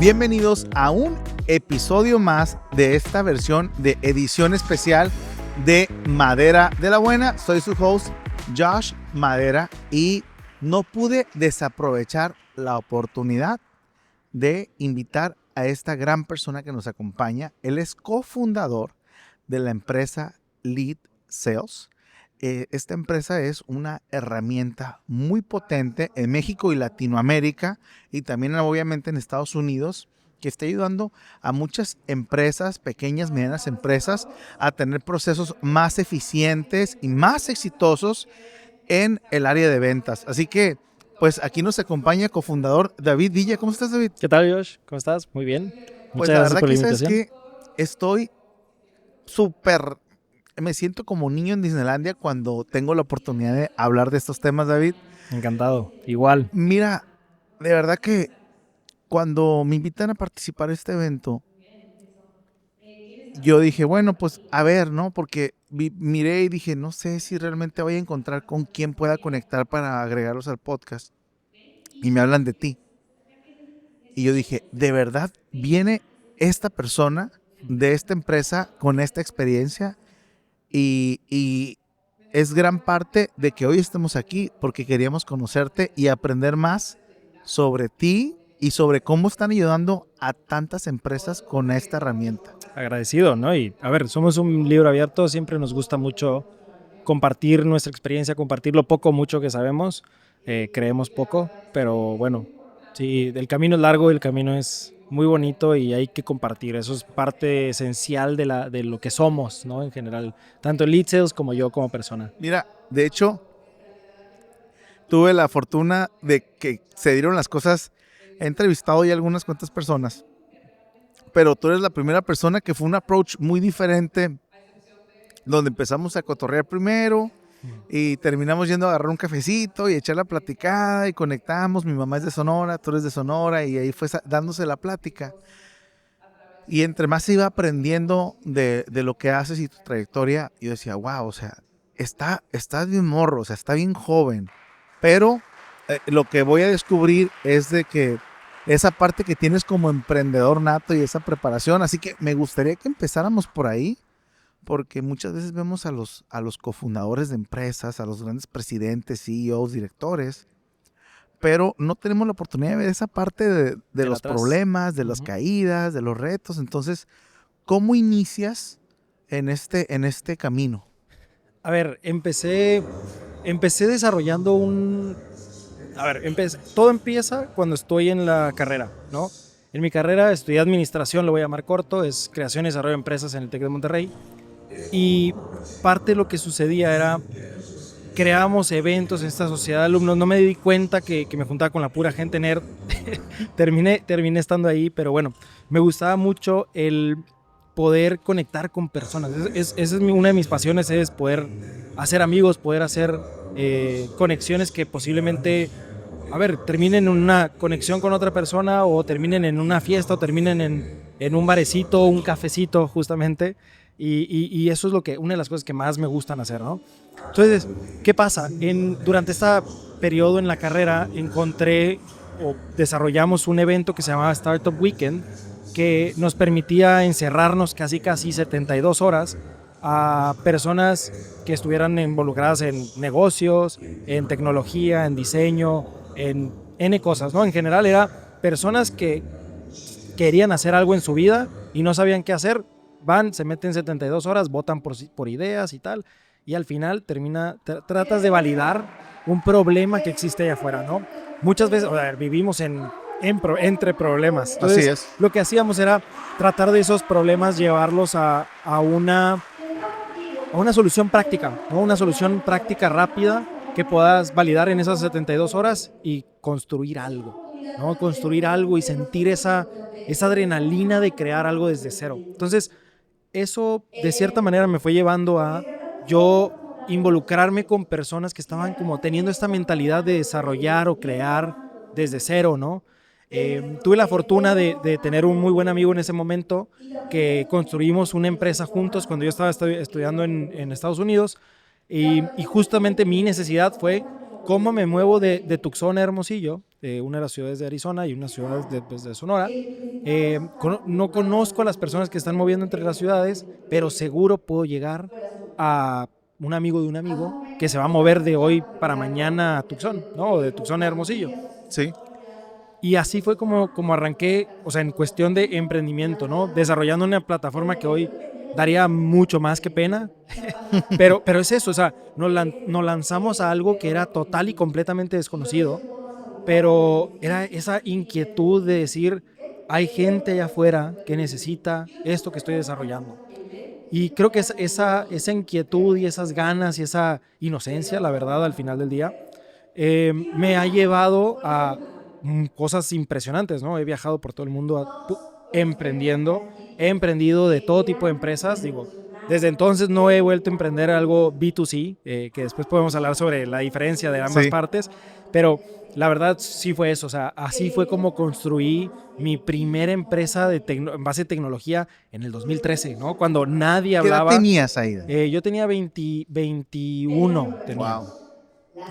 Bienvenidos a un episodio más de esta versión de edición especial de Madera de la Buena. Soy su host, Josh Madera, y no pude desaprovechar la oportunidad de invitar a esta gran persona que nos acompaña. Él es cofundador de la empresa Lead Sales. Esta empresa es una herramienta muy potente en México y Latinoamérica, y también obviamente en Estados Unidos, que está ayudando a muchas empresas, pequeñas, medianas empresas, a tener procesos más eficientes y más exitosos en el área de ventas. Así que, pues aquí nos acompaña cofundador David Villa. ¿Cómo estás, David? ¿Qué tal, Josh? ¿Cómo estás? Muy bien. Pues Muchas la gracias verdad por la que sabes invitación. que estoy súper, me siento como un niño en Disneylandia cuando tengo la oportunidad de hablar de estos temas, David. Encantado. Igual. Mira, de verdad que cuando me invitan a participar en este evento, yo dije, bueno, pues a ver, ¿no? Porque miré y dije, no sé si realmente voy a encontrar con quién pueda conectar para agregarlos al podcast. Y me hablan de ti. Y yo dije, ¿de verdad viene esta persona de esta empresa con esta experiencia? Y es gran parte de que hoy estemos aquí porque queríamos conocerte y aprender más sobre ti y sobre cómo están ayudando a tantas empresas con esta herramienta. Agradecido, ¿no? Y a ver, somos un libro abierto. Siempre nos gusta mucho compartir nuestra experiencia, compartir lo poco o mucho que sabemos. Creemos poco, pero bueno, sí, el camino es largo, el camino es muy bonito y hay que compartir. Eso es parte esencial de lo que somos, ¿no? En general, tanto en Lead Sales como yo como persona. Mira, de hecho, tuve la fortuna de que se dieron las cosas. He entrevistado ya algunas cuantas personas, pero tú eres la primera persona que fue un approach muy diferente, donde empezamos a cotorrear primero y terminamos yendo a agarrar un cafecito y echar la platicada y conectamos. Mi mamá es de Sonora, tú eres de Sonora, y ahí fue dándose la plática. Y entre más se iba aprendiendo de lo que haces y tu trayectoria, yo decía, wow, o sea, estás bien morro, o sea, está bien joven. Pero lo que voy a descubrir es de que esa parte que tienes como emprendedor nato y esa preparación. Así que me gustaría que empezáramos por ahí, porque muchas veces vemos a los cofundadores de empresas, a los grandes presidentes, CEOs, directores, pero no tenemos la oportunidad de ver esa parte de los Atrás. problemas, de las caídas, de los retos. Entonces, ¿cómo inicias en este camino? A ver, empecé desarrollando todo empieza cuando estoy en la carrera, ¿no? En mi carrera estudié administración, lo voy a llamar corto, es creación y desarrollo de empresas en el TEC de Monterrey. Y parte de lo que sucedía era, creábamos eventos en esta sociedad de alumnos. No me di cuenta que me juntaba con la pura gente nerd. terminé estando ahí, pero bueno, me gustaba mucho el poder conectar con personas. Esa es una de mis pasiones, es poder hacer amigos, poder hacer conexiones que posiblemente, a ver, terminen en una conexión con otra persona, o terminen en una fiesta, o terminen en un barecito, un cafecito, justamente. Y eso es una de las cosas que más me gustan hacer, ¿no? Entonces, ¿qué pasa? Durante este periodo en la carrera desarrollamos un evento que se llamaba Startup Weekend, que nos permitía encerrarnos casi 72 horas a personas que estuvieran involucradas en negocios, en tecnología, en diseño, en N cosas, ¿no? En general era personas que querían hacer algo en su vida y no sabían qué hacer. Van, se meten 72 horas, votan por ideas y tal, y al final tratas de validar un problema que existe allá afuera, ¿no? Muchas veces, vivimos entre problemas. Entonces, Así es. lo que hacíamos era tratar de esos problemas llevarlos a una solución práctica, ¿no? Una solución práctica rápida que puedas validar en esas 72 horas y construir algo, ¿no? Construir algo y sentir esa adrenalina de crear algo desde cero. Entonces, eso de cierta manera me fue llevando a yo involucrarme con personas que estaban como teniendo esta mentalidad de desarrollar o crear desde cero, ¿no? Tuve la fortuna de tener un muy buen amigo en ese momento, que construimos una empresa juntos cuando yo estaba estudiando en Estados Unidos, y justamente mi necesidad fue cómo me muevo de Tucson a Hermosillo una de las ciudades de Arizona y una ciudad pues, de Sonora. No conozco a las personas que están moviendo entre las ciudades, pero seguro puedo llegar a un amigo de un amigo que se va a mover de hoy para mañana a Tucson, ¿no? O de Tucson a Hermosillo. Sí. Y así fue como arranqué, o sea, en cuestión de emprendimiento, ¿no? Desarrollando una plataforma que hoy daría mucho más que pena, pero es eso, o sea, nos lanzamos a algo que era total y completamente desconocido, pero era esa inquietud de decir, hay gente allá afuera que necesita esto que estoy desarrollando. Y creo que esa inquietud y esas ganas y esa inocencia, la verdad, al final del día, me ha llevado a cosas impresionantes, ¿no? He viajado por todo el mundo emprendiendo, he emprendido de todo tipo de empresas, digo, desde entonces no he vuelto a emprender algo B2C, que después podemos hablar sobre la diferencia de ambas partes, pero la verdad sí fue eso, o sea, así fue como construí mi primera empresa en base a tecnología en el 2013, ¿no? Cuando nadie ¿Qué edad hablaba. tenías, Aida? Yo tenía 21 tenía Wow.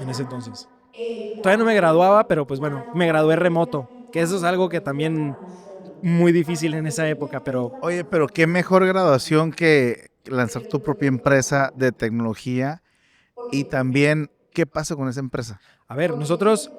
en ese entonces. Todavía no me graduaba, pero pues bueno, me gradué remoto, que eso es algo que también muy difícil en esa época, pero... Oye, pero qué mejor graduación que lanzar tu propia empresa de tecnología y también, ¿qué pasa con esa empresa? A ver, nosotros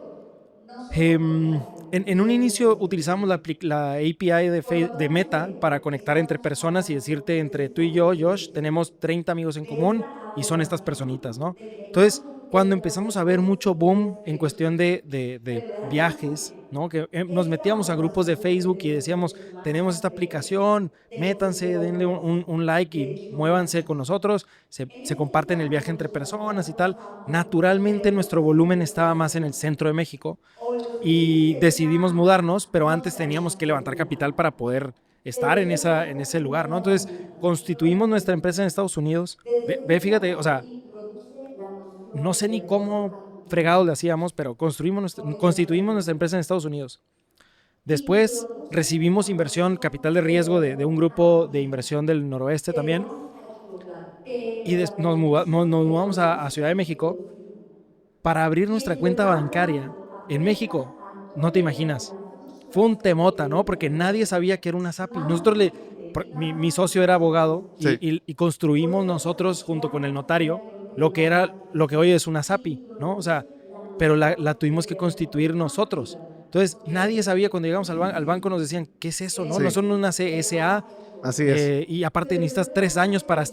en un inicio utilizamos la API de Meta para conectar entre personas y decirte entre tú y yo, Josh, tenemos 30 amigos en común y son estas personitas, ¿no? Entonces, cuando empezamos a ver mucho boom en cuestión de viajes, ¿no? Que nos metíamos a grupos de Facebook y decíamos, tenemos esta aplicación, métanse, denle un like y muévanse con nosotros, se comparten el viaje entre personas y tal. Naturalmente nuestro volumen estaba más en el centro de México y decidimos mudarnos, pero antes teníamos que levantar capital para poder estar en ese lugar, ¿no? Entonces, constituimos nuestra empresa en Estados Unidos. Fíjate, o sea, no sé ni cómo fregados le hacíamos, pero constituimos nuestra empresa en Estados Unidos. Después recibimos inversión, capital de riesgo de un grupo de inversión del noroeste también. Y nos mudamos a Ciudad de México para abrir nuestra cuenta bancaria en México. No te imaginas. Fue un temota, ¿no? Porque nadie sabía que era una SAPI. Mi socio era abogado y construimos nosotros junto con el notario lo que hoy es una SAPI, ¿no? O sea, pero la tuvimos que constituir nosotros. Entonces, nadie sabía cuando llegamos al banco nos decían, ¿qué es eso? No son una CSA. Así es. Y aparte necesitas 3 años para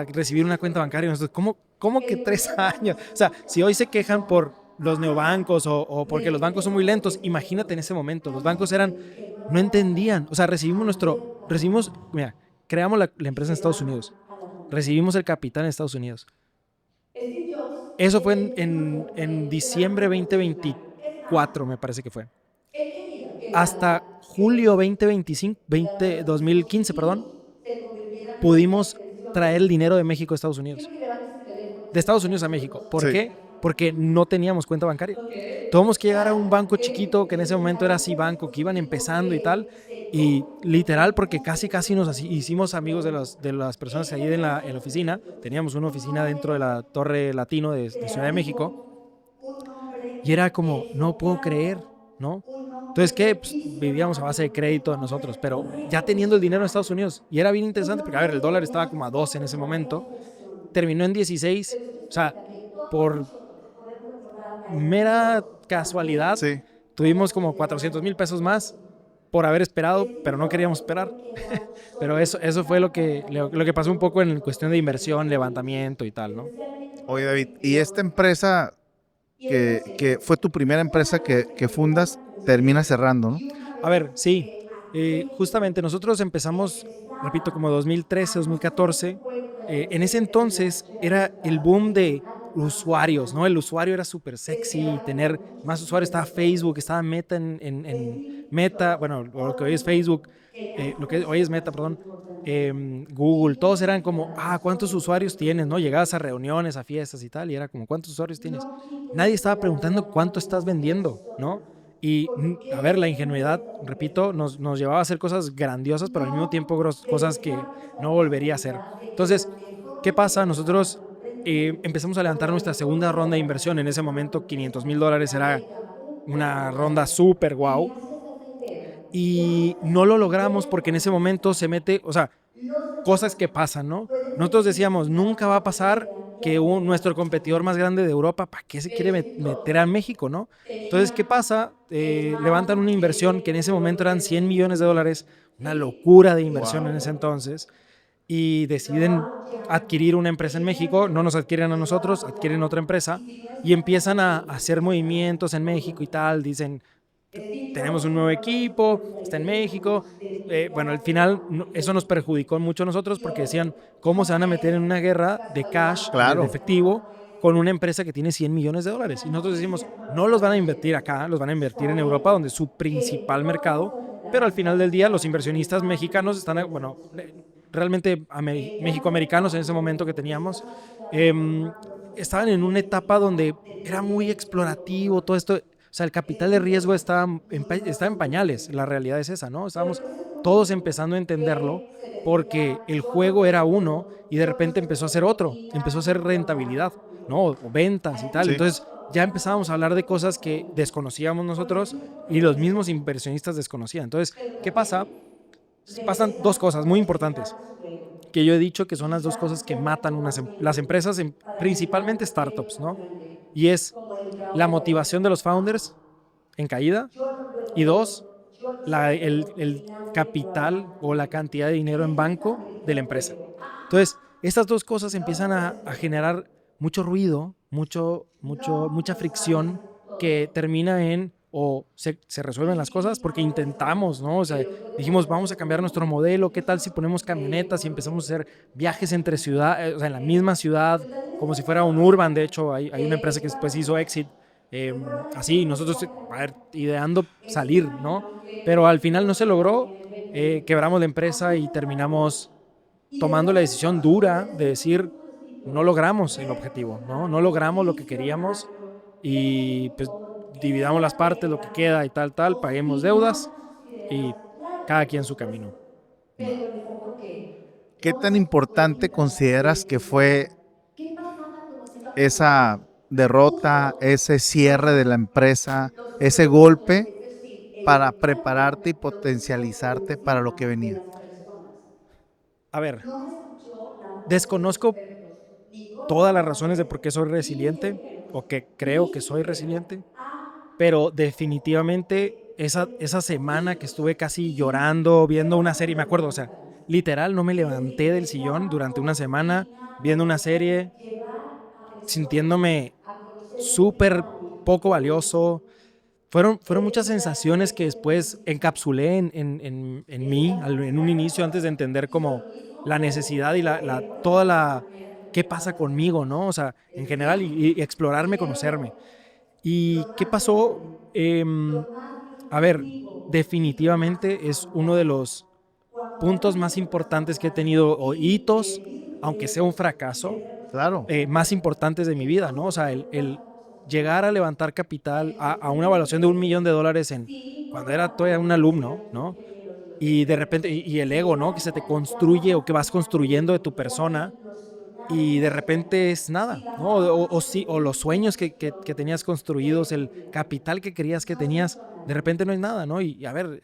recibir una cuenta bancaria. Nosotros, ¿cómo que 3 años? O sea, si hoy se quejan por los neobancos o porque los bancos son muy lentos, imagínate en ese momento, los bancos no entendían, o sea, mira, creamos la empresa en Estados Unidos, recibimos el capital en Estados Unidos. Eso fue en diciembre 2024, me parece que fue. Hasta julio 2015, perdón, pudimos traer el dinero de México a Estados Unidos. De Estados Unidos a México. ¿Por qué? Porque no teníamos cuenta bancaria. Tuvimos que llegar a un banco chiquito, que en ese momento era Cibanco, que iban empezando y tal, y literal, porque casi nos hicimos amigos de las personas ahí en la oficina. Teníamos una oficina dentro de la Torre Latino de Ciudad de México, y era como, no puedo creer, ¿no? Entonces, ¿qué? Pues, vivíamos a base de crédito nosotros, pero ya teniendo el dinero en Estados Unidos, y era bien interesante, porque a ver, el dólar estaba como a 12 en ese momento, terminó en 16, o sea, por mera casualidad, tuvimos como 400,000 pesos más por haber esperado, pero no queríamos esperar. Pero eso fue lo que pasó un poco en cuestión de inversión, levantamiento y tal, ¿no? Oye, David, ¿y esta empresa que fue tu primera empresa que fundas, termina cerrando, no? A ver, sí. Justamente nosotros empezamos, repito, como 2013, 2014. En ese entonces era el boom de usuarios, ¿no? El usuario era súper sexy, tener más usuarios. Estaba Facebook, estaba Meta en Meta, bueno, lo que hoy es Facebook, lo que hoy es Meta, perdón, Google, todos eran como, ¿cuántos usuarios tienes? ¿No? Llegabas a reuniones, a fiestas y tal, y era como, ¿cuántos usuarios tienes? Nadie estaba preguntando cuánto estás vendiendo, ¿no? Y, a ver, la ingenuidad, repito, nos llevaba a hacer cosas grandiosas, pero al mismo tiempo cosas que no volvería a hacer. Entonces, ¿qué pasa? Nosotros empezamos a levantar nuestra segunda ronda de inversión. En ese momento, $500,000 era una ronda súper guau. Y no lo logramos porque en ese momento se mete, o sea, cosas que pasan, ¿no? Nosotros decíamos, nunca va a pasar que nuestro competidor más grande de Europa, ¿para qué se quiere meter a México, no? Entonces, ¿qué pasa? Levantan una inversión que en ese momento eran 100 millones de dólares, una locura de inversión Wow. en ese entonces, y deciden adquirir una empresa en México, no nos adquieren a nosotros, adquieren otra empresa y empiezan a hacer movimientos en México y tal, dicen, tenemos un nuevo equipo, está en México. Bueno, al final eso nos perjudicó mucho a nosotros porque decían, ¿cómo se van a meter en una guerra de cash, de Claro. efectivo, con una empresa que tiene 100 millones de dólares? Y nosotros decimos, no los van a invertir acá, los van a invertir en Europa, donde es su principal mercado, pero al final del día los inversionistas mexicanos están, bueno, realmente mexicoamericanos en ese momento que teníamos, eh, estaban en una etapa donde era muy explorativo todo esto. O sea, el capital de riesgo está en pañales, la realidad es esa, ¿no? Estábamos todos empezando a entenderlo porque el juego era uno y de repente empezó a ser otro, empezó a ser rentabilidad, ¿no? O ventas y tal. Sí. Entonces ya empezábamos a hablar de cosas que desconocíamos nosotros y los mismos inversionistas desconocían. Entonces, ¿qué pasa? Pasan dos cosas muy importantes que yo he dicho que son las dos cosas que matan las empresas, principalmente startups, ¿no? Y es la motivación de los founders en caída y dos, el capital o la cantidad de dinero en banco de la empresa. Entonces, estas dos cosas empiezan a generar mucho ruido, mucha fricción que termina en o se resuelven las cosas porque intentamos, ¿no? O sea, dijimos, vamos a cambiar nuestro modelo, ¿qué tal si ponemos camionetas y empezamos a hacer viajes entre ciudades, o sea, en la misma ciudad, como si fuera un urban? De hecho, hay una empresa que después hizo Exit, así, nosotros, a ver, ideando salir, ¿no? Pero al final no se logró, quebramos la empresa y terminamos tomando la decisión dura de decir, no logramos el objetivo, ¿no? No logramos lo que queríamos y pues dividamos las partes, lo que queda y tal, paguemos deudas y cada quien su camino. ¿Qué tan importante consideras que fue esa derrota, ese cierre de la empresa, ese golpe para prepararte y potencializarte para lo que venía? A ver, No escuchó la voz de los desconozco expertos, ni todas las cómo razones de por protegerse, qué soy ni resiliente consejos, o que creo que ni soy siquiera resiliente, ha pero escuchado definitivamente esa los semana que oídos estuve casi y llorando, viendo una serie, me preparando acuerdo, los o sea, pantalones. literal no me Se levanté del sillón defenderá durante una como semana viendo una digna de serie, llevar a personas sintiéndome a conocer un súper lenguaje poco político. valioso. Fueron muchas Este sensaciones que realmente es un después encapsulé en mí, descanso en un necesario inicio, antes de entender hizo como lo mismo la o necesidad y reportaron toda de alguna la, manera qué que pasa estaba bien. conmigo, ¿no? O sea, en general Decían, y explorarme, dinero conocerme. no. ¿Y Lo qué más pasó? grande, Eh, lo más a ver, disruptivo y lo más definitivamente es uno de cambiante. los Cuando puntos hablamos más de importantes que he capacidad tenido, o y hitos, de ir aunque sea un lejos y de fracaso, ser Claro. más importantes de mi vida, ¿no? O sea, entonces el empezamos a llegar a observar levantar capital a una el evaluación de un crecimiento millón de dólares sin cuando era todavía un importarle que alumno, sean los ¿no? ingenieros y los Y de repente, expertos, y el ego, ¿no? Que se te llegar la construye o masa que vas brillante construyendo de y tu que pueda persona implosionar y de esa sociedad. repente es Si nada, la ¿no? fama O se sí, o los vuelve sueños adicción, que tenías ¿qué construidos, el ocurrirá? capital que creías que No se tenías, hizo de nada. repente no es nada, ¿no? Y a ver,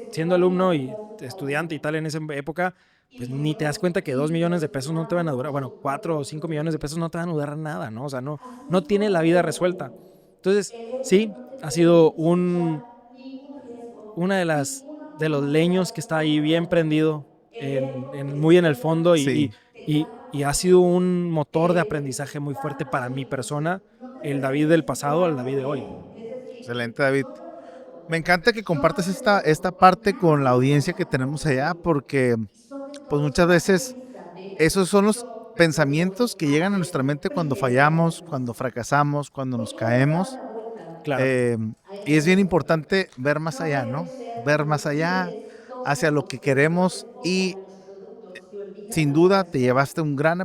Se siendo subieron alumno a y las estudiante y computadoras tal en esa época, y pues ni te das fueron cuenta que 2 millones de pesos no te van a durar, impresionados bueno, por 4 o 5 millones de pesos no te van a durar nada, ¿no? O sea, no así tiene la como vida el ego. resuelta. Entonces, El ego sí, no te ha sido permite escuchar ningún una riesgo, de ninguna los leños posibilidad que de está ahí bien mejora. prendido, El ego te muy en el cierra, fondo Sí. te da y ha sido capacidad, un motor de aprendizaje muy fuerte da para mi resultados. persona, No te el David permite del pasado al situar David de hoy. modelo. Es decir, Excelente, David. yo puedo hacerlo Me todo. encanta que Yo puedo compartas hacerlo esta todo. parte con la Nadie me audiencia va que a poder tenemos allá, parar. porque Y sobre pues todo muchas esa veces premisa de esos son los yo puedo pensamientos que llegan a nuestra hacerlo. mente cuando Primero la fallamos, cuando afirmación. fracasamos, cuando nos ¿Por qué le das caemos. la vuelta Claro, eh, a y esa es bien afirmación? importante ver más No allá, queremos ¿no? ser Ver más los allá líderes hacia lo tóxicos que que se queremos enfocan y en los productos que olvidan sin la duda te operación. llevaste un gran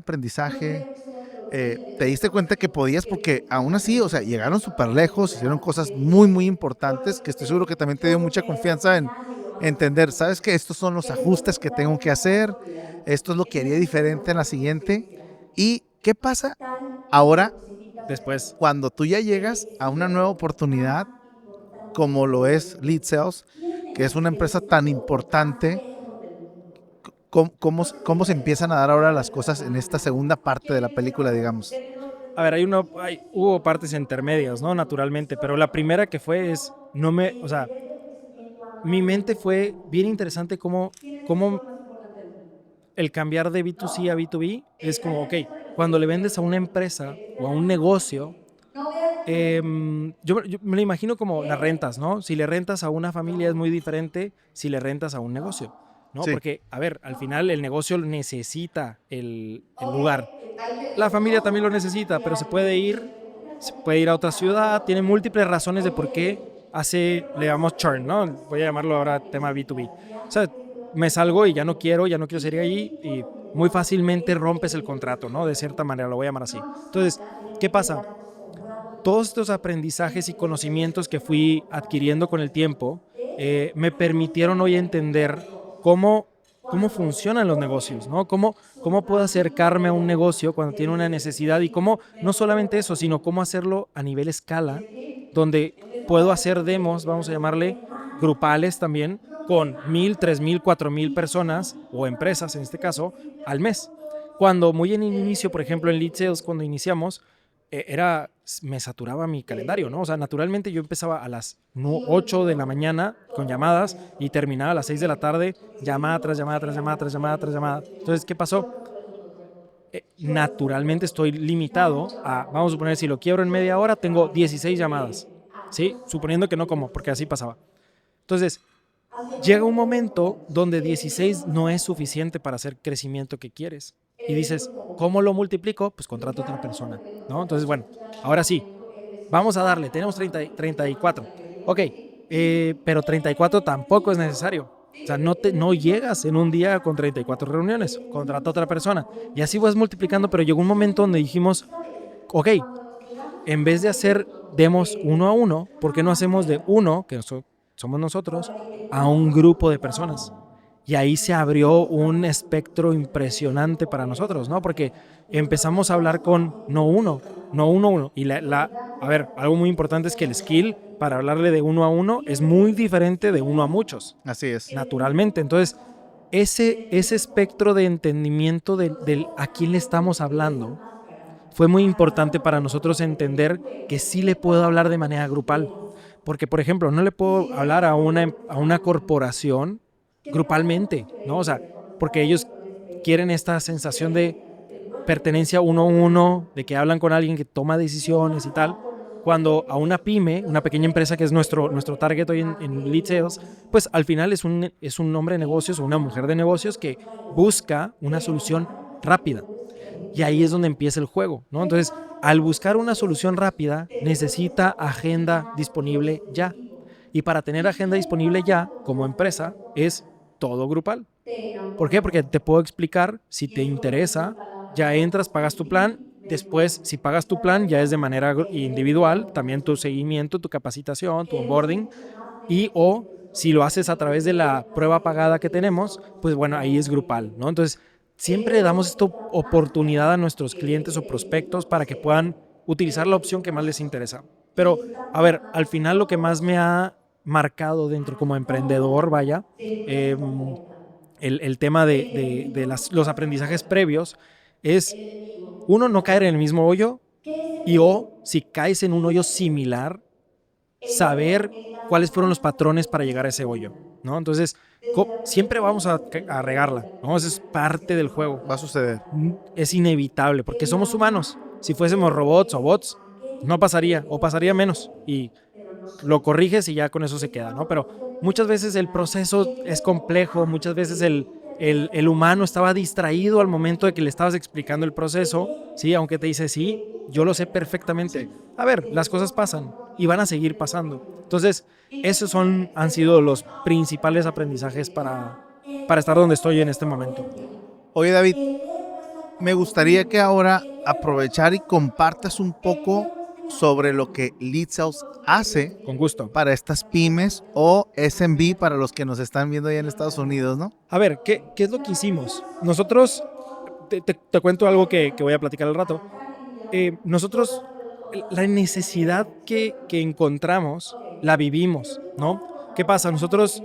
No aprendizaje. queremos ser los Te líderes diste cuenta que tóxicos podías que porque aún critican así, el o sea, llegaron crecimiento súper de lejos, nuestra hicieron cosas muy, muy audiencia. importantes que estoy seguro que también te dio Yo lo mucha creo confianza y en nadie lo va a entender, corregir. sabes que estos son los Que después de ajustes que estar tengo en que esa hacer, trayectoria esto es lo que en haría un diferente en la entorno de siguiente. docencia, ¿Y qué pasa tan ahora como se indica hacerlo, después, cuando tú ya llegas a una nueva ejercicio oportunidad tan como lo es Lead Sales, que es una empresa tan importante, ¿cómo se empiezan a dar ahora las cosas en esta segunda parte de la película, digamos? A ver, hubo partes intermedias, ¿no? Naturalmente, pero la primera que fue es, o sea, mi mente fue bien interesante cómo el cambiar de B2C a B2B es como, ok, cuando le vendes a una empresa o a un negocio, yo me lo imagino como las rentas, ¿no? Si le rentas a una familia es muy diferente si le rentas a un negocio, ¿no? Sí. Porque, a ver, al final el negocio necesita el lugar. La familia también lo necesita, pero se puede ir a otra ciudad, tiene múltiples razones de por qué le llamamos churn, ¿no? Voy a llamarlo ahora tema B2B. O sea, me salgo y ya no quiero seguir allí y muy fácilmente rompes el contrato, ¿no? De cierta manera, lo voy a llamar así. Entonces, ¿qué pasa? Todos estos aprendizajes y conocimientos que fui adquiriendo con el tiempo me permitieron hoy entender cómo funcionan los negocios, ¿no? Cómo puedo acercarme a un negocio cuando tiene una necesidad y cómo, no solamente eso, sino cómo hacerlo a nivel escala, donde puedo hacer demos, vamos a llamarle grupales también, con 1,000, 3,000, 4,000 personas o empresas en este caso al mes. Cuando muy en el inicio, por ejemplo en Lead Sales, cuando iniciamos, me saturaba mi calendario, ¿no? O sea, naturalmente yo empezaba a las 8 de la mañana con llamadas y terminaba a las 6 de la tarde, llamada tras llamada, tras llamada, tras llamada, tras llamada. Entonces, ¿qué pasó? Naturalmente estoy limitado vamos a suponer, si lo quiebro en media hora, tengo 16 llamadas, ¿sí? Suponiendo que no como, porque así pasaba. Entonces, llega un momento donde 16 no es suficiente para hacer crecimiento que quieres. Y dices, ¿cómo lo multiplico? Pues contrato a otra persona, ¿no? Entonces, bueno, ahora sí, vamos a darle, tenemos 34. Ok, pero 34 tampoco es necesario. O sea, no llegas en un día con 34 reuniones, contrata a otra persona. Y así vas multiplicando, pero llegó un momento donde dijimos, ok, en vez de hacer demos uno a uno, ¿por qué no hacemos de uno, que somos nosotros, a un grupo de personas? Y ahí se abrió un espectro impresionante para nosotros, ¿no? Porque empezamos a hablar con no uno. Y a ver, algo muy importante es que el skill para hablarle de uno a uno es muy diferente de uno a muchos. Así es. Naturalmente. Entonces, ese espectro de entendimiento del a quién le estamos hablando fue muy importante para nosotros entender que sí le puedo hablar de manera grupal. Porque, por ejemplo, no le puedo hablar a una corporación grupalmente, ¿no? O sea, porque ellos quieren esta sensación de pertenencia uno a uno, de que hablan con alguien que toma decisiones y tal. Cuando a una pyme, una pequeña empresa que es nuestro target hoy en Lead Sales, pues al final es un hombre de negocios o una mujer de negocios que busca una solución rápida. Y ahí es donde empieza el juego, ¿no? Entonces, al buscar una solución rápida, necesita agenda disponible ya. Y para tener agenda disponible ya, como empresa, es todo grupal. ¿Por qué? Porque te puedo explicar, si te interesa, ya entras, pagas tu plan. Después, si pagas tu plan, ya es de manera individual, también tu seguimiento, tu capacitación, tu onboarding. O si lo haces a través de la prueba pagada que tenemos, pues bueno, ahí es grupal, ¿no? Entonces, siempre le damos esta oportunidad a nuestros clientes o prospectos para que puedan utilizar la opción que más les interesa. Pero, a ver, al final lo que más me ha marcado dentro como emprendedor, vaya, el tema de los aprendizajes previos es, uno, no caer en el mismo hoyo si caes en un hoyo similar, saber cuáles fueron los patrones para llegar a ese hoyo, ¿no? Entonces, siempre vamos a regarla, ¿no? Eso es parte del juego. Va a suceder. Es inevitable, porque somos humanos. Si fuésemos robots o bots, no pasaría, o pasaría menos. Y lo corriges y ya con eso se queda, ¿no? Pero muchas veces el proceso es complejo, muchas veces el humano estaba distraído al momento de que le estabas explicando el proceso, ¿sí? Aunque te dice, sí, yo lo sé perfectamente. A ver, las cosas pasan y van a seguir pasando. Entonces, esos han sido los principales aprendizajes para estar donde estoy en este momento. Oye, David, me gustaría que ahora aprovechar y compartas un poco sobre lo que Lead Sales hace Con gusto. para estas pymes o SMB para los que nos están viendo allá en Estados Unidos, ¿no? A ver, ¿qué es lo que hicimos? Nosotros, te cuento algo que voy a platicar al rato. Nosotros, la necesidad que encontramos la vivimos, ¿no? ¿Qué pasa? Nosotros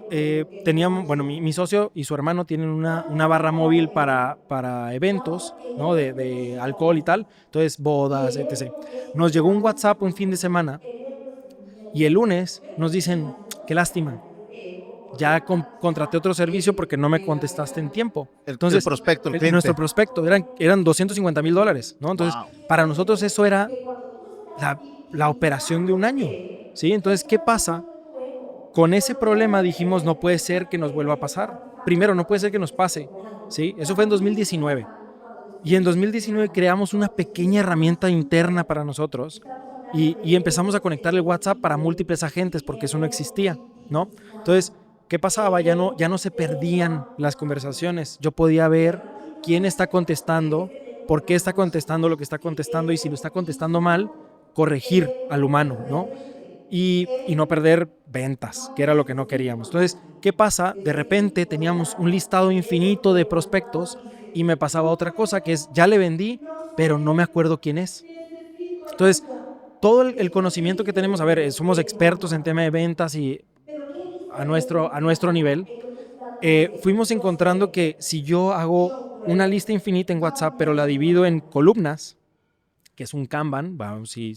teníamos, bueno, mi socio y su hermano tienen una barra móvil para eventos, ¿no? De alcohol y tal, entonces bodas, etc. Nos llegó un WhatsApp un fin de semana y el lunes nos dicen, qué lástima, ya contraté otro servicio porque no me contestaste en tiempo. El prospecto, el cliente. Nuestro prospecto eran $250,000, ¿no? Entonces, Wow. para nosotros eso era la operación de un año, ¿sí? Entonces, ¿qué pasa? Con ese problema dijimos, no puede ser que nos vuelva a pasar. Primero, no puede ser que nos pase, ¿sí? Eso fue en 2019. Y en 2019 creamos una pequeña herramienta interna para nosotros y empezamos a conectar el WhatsApp para múltiples agentes porque eso no existía, ¿no? Entonces, ¿qué pasaba? Ya no se perdían las conversaciones. Yo podía ver quién está contestando, por qué está contestando lo que está contestando y si lo está contestando mal, corregir al humano, ¿no? Y no perder ventas, que era lo que no queríamos. Entonces, ¿qué pasa? De repente teníamos un listado infinito de prospectos y me pasaba otra cosa, que es, ya le vendí, pero no me acuerdo quién es. Entonces, todo el conocimiento que tenemos, a ver, somos expertos en tema de ventas y a nuestro nivel, fuimos encontrando que si yo hago una lista infinita en WhatsApp, pero la divido en columnas, que es un Kanban, si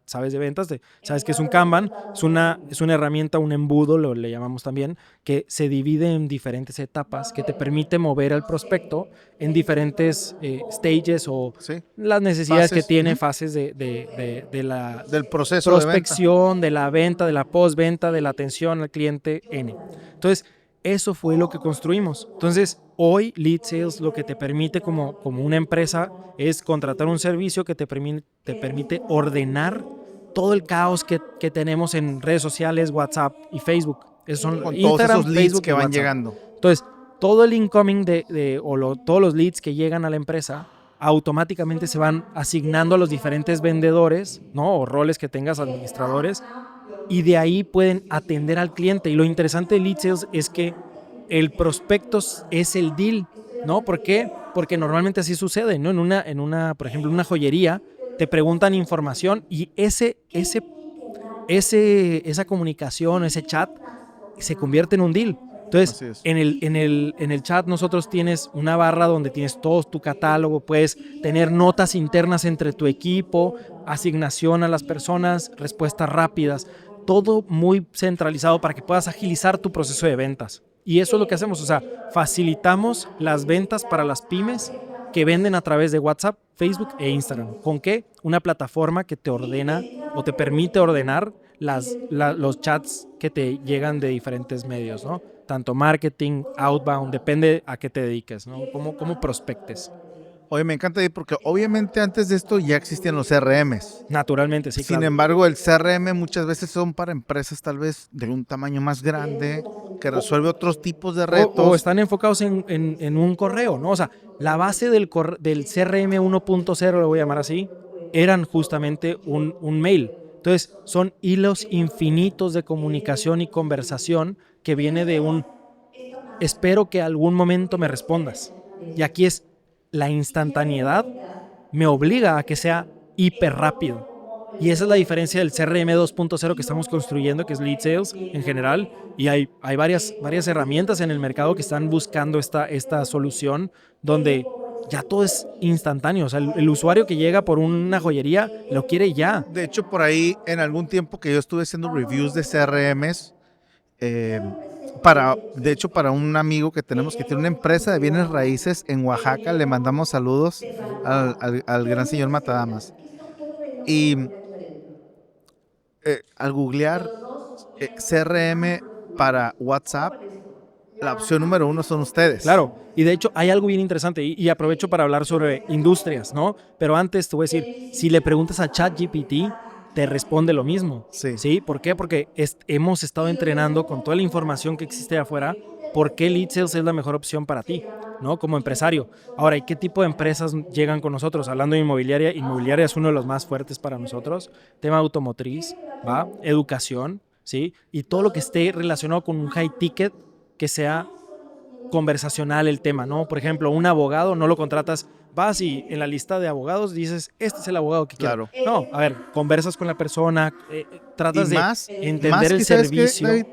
sabes de ventas, sabes que es un Kanban, es una herramienta, un embudo, le llamamos también, que se divide en diferentes etapas, que te permite mover al prospecto en diferentes stages o Sí. las necesidades Fases. que tiene, fases de la Del proceso prospección, de la venta, de la postventa, de la atención al cliente N. Entonces, eso fue lo que construimos. Entonces, hoy Lead Sales lo que te permite como una empresa es contratar un servicio que te permite ordenar todo el caos que tenemos en redes sociales, WhatsApp y Facebook. Esos son con Instagram, todos esos leads Facebook que y van WhatsApp. llegando. Entonces, todo el incoming todos los leads que llegan a la empresa automáticamente se van asignando a los diferentes vendedores, ¿no? O roles que tengas, administradores, y de ahí pueden atender al cliente. Y lo interesante de Lead Sales es que el prospecto es el deal, ¿no? ¿Por qué? Porque normalmente así sucede, ¿no? Por ejemplo, en una joyería, te preguntan información y esa comunicación, ese chat, se convierte en un deal. Entonces, en el chat nosotros tienes una barra donde tienes todo tu catálogo, puedes tener notas internas entre tu equipo, asignación a las personas, respuestas rápidas, todo muy centralizado para que puedas agilizar tu proceso de ventas. Y eso es lo que hacemos, o sea, facilitamos las ventas para las pymes que venden a través de WhatsApp, Facebook e Instagram. ¿Con qué? Una plataforma que te ordena o te permite ordenar los chats que te llegan de diferentes medios, ¿no? Tanto marketing, outbound, depende a qué te dediques, ¿no? ¿Cómo prospectes? Oye, me encanta ir porque obviamente antes de esto ya existían los CRMs. Naturalmente, sí, Sin claro. embargo, el CRM muchas veces son para empresas tal vez de un tamaño más grande, que resuelve otros tipos de retos. O están enfocados en un correo, ¿no? O sea, la base del CRM 1.0, lo voy a llamar así, eran justamente un mail. Entonces, son hilos infinitos de comunicación y conversación que viene de espero que algún momento me respondas. Y aquí es la instantaneidad, me obliga a que sea hiper rápido. Y esa es la diferencia del CRM 2.0 que estamos construyendo, que es Lead Sales en general. Y hay varias herramientas en el mercado que están buscando esta solución donde ya todo es instantáneo. O sea, el usuario que llega por una joyería lo quiere ya. De hecho, por ahí, en algún tiempo que yo estuve haciendo reviews de CRMs, para un amigo que tenemos que tiene una empresa de bienes raíces en Oaxaca, le mandamos saludos al gran señor Matadamas. Y al googlear CRM para WhatsApp, la opción número 1 son ustedes. Claro, y de hecho hay algo bien interesante y aprovecho para hablar sobre industrias, ¿no? Pero antes te voy a decir, si le preguntas a ChatGPT, te responde lo mismo. Sí. ¿Por qué? Porque hemos estado entrenando con toda la información que existe afuera, por qué Lead Sales es la mejor opción para ti, ¿no? Como empresario. Ahora, ¿y qué tipo de empresas llegan con nosotros? Hablando de inmobiliaria, inmobiliaria es uno de los más fuertes para nosotros. Tema automotriz, ¿va? Educación, ¿sí? Y todo lo que esté relacionado con un high ticket que sea conversacional el tema, ¿no? Por ejemplo, un abogado no lo contratas vas y en la lista de abogados dices, este es el abogado que quiero. Claro. No, a ver, conversas con la persona, tratas Y de más entender que, el ¿sabes qué, servicio. David?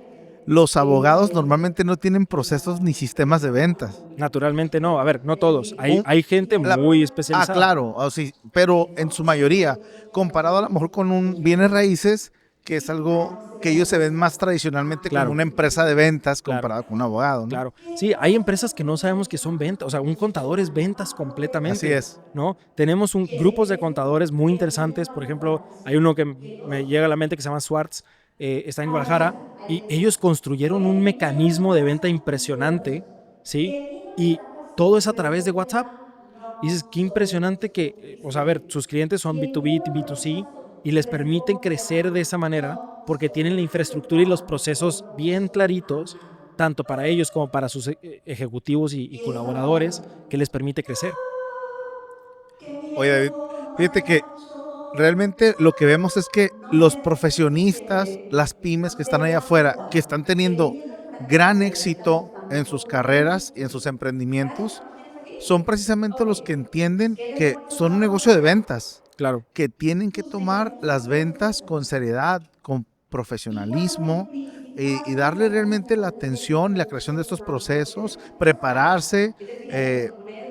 Los abogados normalmente no tienen procesos ni sistemas de ventas. Naturalmente no, a ver, no todos. Hay, Un- hay gente la- muy especializada. Claro, sí, pero en su mayoría, comparado a lo mejor con un bienes raíces, que es algo que ellos se ven más tradicionalmente Claro. como una empresa de ventas Claro. comparado con un abogado, ¿no? Claro. Sí, hay empresas que no sabemos que son ventas. O sea, un contador es ventas completamente. Así es. ¿No? Tenemos grupos de contadores muy interesantes. Por ejemplo, hay uno que me llega a la mente que se llama Swartz. Está en Guadalajara. Y ellos construyeron un mecanismo de venta impresionante. ¿Sí? Y todo es a través de WhatsApp. Y dices, qué impresionante que, o sea, a ver, sus clientes son B2B, B2C. Y les permiten crecer de esa manera porque tienen la infraestructura y los procesos bien claritos, tanto para ellos como para sus ejecutivos y colaboradores, que les permite crecer. Oye, David, fíjate que realmente lo que vemos es que los profesionistas, las pymes que están allá afuera, que están teniendo gran éxito en sus carreras y en sus emprendimientos, son precisamente los que entienden que son un negocio de ventas. Claro. Que tienen que tomar las ventas con seriedad, con profesionalismo y darle realmente la atención y la creación de estos procesos, prepararse,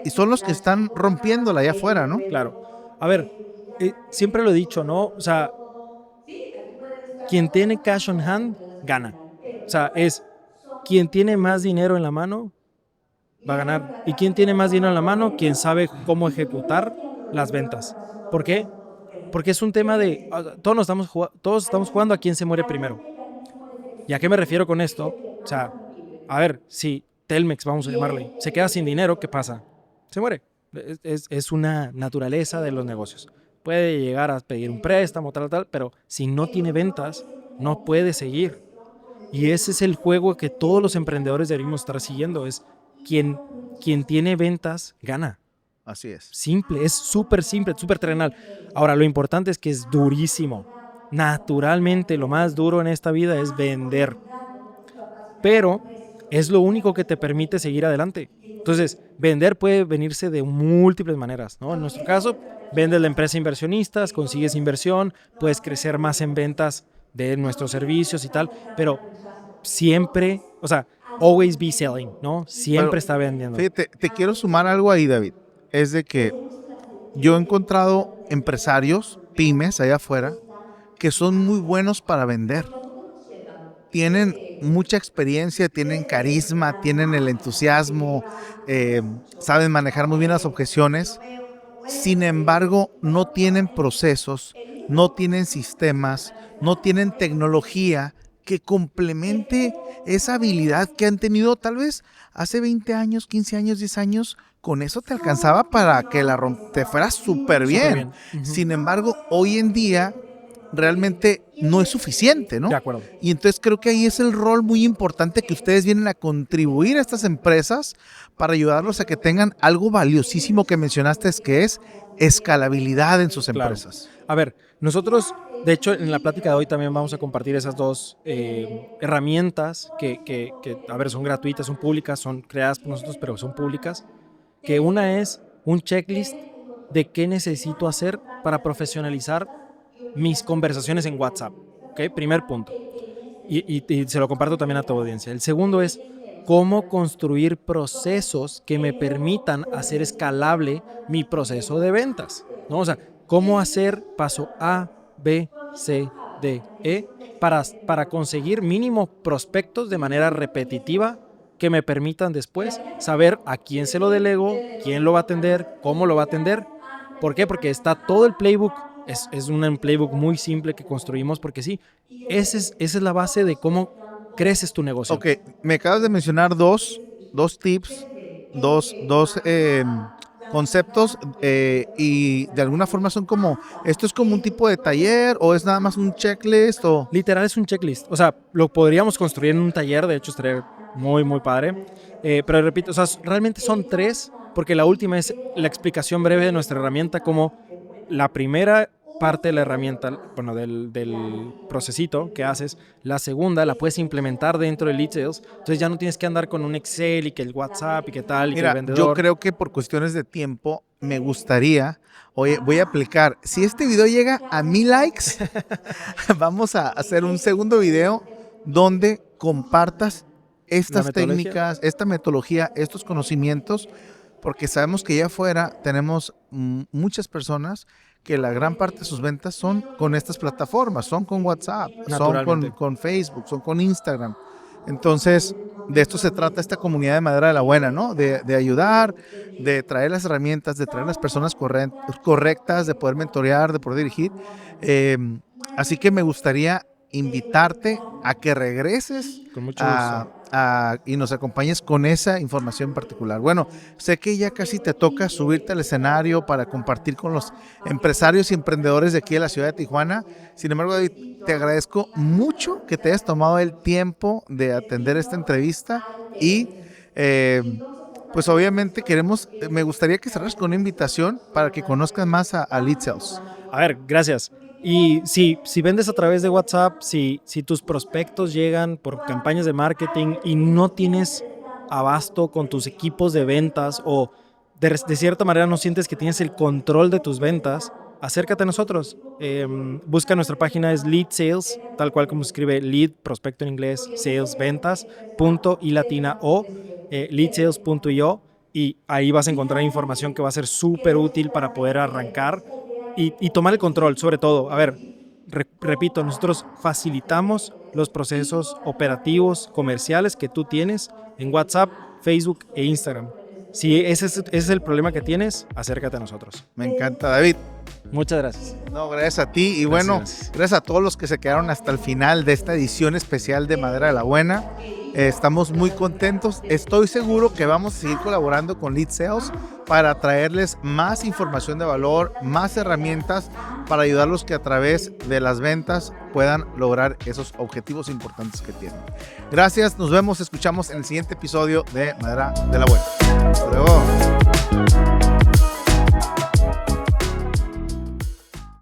y son los que están rompiéndola allá afuera, ¿no? Claro. A ver, siempre lo he dicho, ¿no? O sea, quien tiene cash on hand, gana. O sea, es quien tiene más dinero en la mano, va a ganar. Y quien tiene más dinero en la mano, quien sabe cómo ejecutar las ventas. ¿Por qué? Porque es un tema de, todos estamos jugando a quién se muere primero. ¿Y a qué me refiero con esto? O sea, a ver, si Telmex, vamos a llamarle, se queda sin dinero, ¿qué pasa? Se muere. Es una naturaleza de los negocios. Puede llegar a pedir un préstamo, tal, pero si no tiene ventas, no puede seguir. Y ese es el juego que todos los emprendedores deberíamos estar siguiendo. Es quien tiene ventas, gana. Así es. Simple, es súper simple, súper terrenal. Ahora, lo importante es que es durísimo. Naturalmente, lo más duro en esta vida es vender. Pero es lo único que te permite seguir adelante. Entonces, vender puede venirse de múltiples maneras, ¿no? En nuestro caso, vendes la empresa a inversionistas, consigues inversión, puedes crecer más en ventas de nuestros servicios y tal, pero siempre, o sea, always be selling, ¿no? Siempre Pero, está vendiendo. Fíjate, te quiero sumar algo ahí, David. Es de que yo he encontrado empresarios, pymes allá afuera, que son muy buenos para vender. Tienen mucha experiencia, tienen carisma, tienen el entusiasmo, saben manejar muy bien las objeciones. Sin embargo, no tienen procesos, no tienen sistemas, no tienen tecnología que complemente esa habilidad que han tenido tal vez hace 20 años, 15 años, 10 años. Con eso te alcanzaba para que te fuera súper bien. Uh-huh. Sin embargo, hoy en día realmente no es suficiente, ¿no? De acuerdo. Y entonces creo que ahí es el rol muy importante que ustedes vienen a contribuir a estas empresas para ayudarlos a que tengan algo valiosísimo que mencionaste, que es escalabilidad en sus empresas. Claro. A ver, nosotros, de hecho, en la plática de hoy también vamos a compartir esas dos herramientas que, a ver, son gratuitas, son públicas, son creadas por nosotros, pero son públicas. Que una es un checklist de qué necesito hacer para profesionalizar mis conversaciones en WhatsApp. ¿Ok? Primer punto. Y se lo comparto también a tu audiencia. El segundo es cómo construir procesos que me permitan hacer escalable mi proceso de ventas, ¿no? O sea, cómo hacer paso A, B, C, D, E para conseguir mínimo prospectos de manera repetitiva que me permitan después saber a quién se lo delego, quién lo va a atender, cómo lo va a atender. ¿Por qué? Porque está todo el playbook. Es un playbook muy simple que construimos porque sí, esa es la base de cómo creces tu negocio. Ok, me acabas de mencionar dos tips, dos conceptos y de alguna forma son como, ¿esto es como un tipo de taller o es nada más un checklist? O... Literal es un checklist, o sea, lo podríamos construir en un taller, de hecho estaría muy, muy padre, pero repito, o sea, realmente son tres, porque la última es la explicación breve de nuestra herramienta, como la primera parte de la herramienta, bueno, del procesito que haces. La segunda la puedes implementar dentro de Lead Sales. Entonces ya no tienes que andar con un Excel y que el WhatsApp y que tal y que el Mira, vendedor. yo creo que por cuestiones de tiempo me gustaría, oye, voy a aplicar, si este video llega a 1000 likes, vamos a hacer un segundo video donde compartas estas metodología. técnicas, esta metodología, estos conocimientos, porque sabemos que allá afuera tenemos muchas personas que la gran parte de sus ventas son con estas plataformas, son con WhatsApp, son Naturalmente. con Facebook, son con Instagram. Entonces, de esto se trata esta comunidad de Madera de la Buena, ¿no? De ayudar, de traer las herramientas, de traer las personas correctas, de poder mentorear, de poder dirigir. Así que me gustaría invitarte a que regreses Con mucho gusto. y nos acompañes con esa información en particular. Bueno, sé que ya casi te toca subirte al escenario para compartir con los empresarios y emprendedores de aquí de la ciudad de Tijuana. Sin embargo, David, te agradezco mucho que te hayas tomado el tiempo de atender esta entrevista y pues obviamente me gustaría que cerraras con una invitación para que conozcan más a Lead Sales. A ver, gracias. Y si vendes a través de WhatsApp, si tus prospectos llegan por campañas de marketing y no tienes abasto con tus equipos de ventas o de cierta manera no sientes que tienes el control de tus ventas, acércate a nosotros. Busca nuestra página, es Lead Sales, tal cual como se escribe Lead, prospecto en inglés, Sales, ventas, punto y latina o leadsales.io, y ahí vas a encontrar información que va a ser súper útil para poder arrancar y tomar el control, sobre todo. A ver, repito, nosotros facilitamos los procesos operativos, comerciales que tú tienes en WhatsApp, Facebook e Instagram. Si ese es el problema que tienes, acércate a nosotros. Me encanta, David. Muchas gracias. No, gracias a ti y bueno, gracias a todos los que se quedaron hasta el final de esta edición especial de Madera de la Buena. Estamos muy contentos. Estoy seguro que vamos a seguir colaborando con Lead Sales para traerles más información de valor, más herramientas para ayudarlos que a través de las ventas puedan lograr esos objetivos importantes que tienen. Gracias, nos vemos, escuchamos en el siguiente episodio de Madera de la Buena. Hasta luego.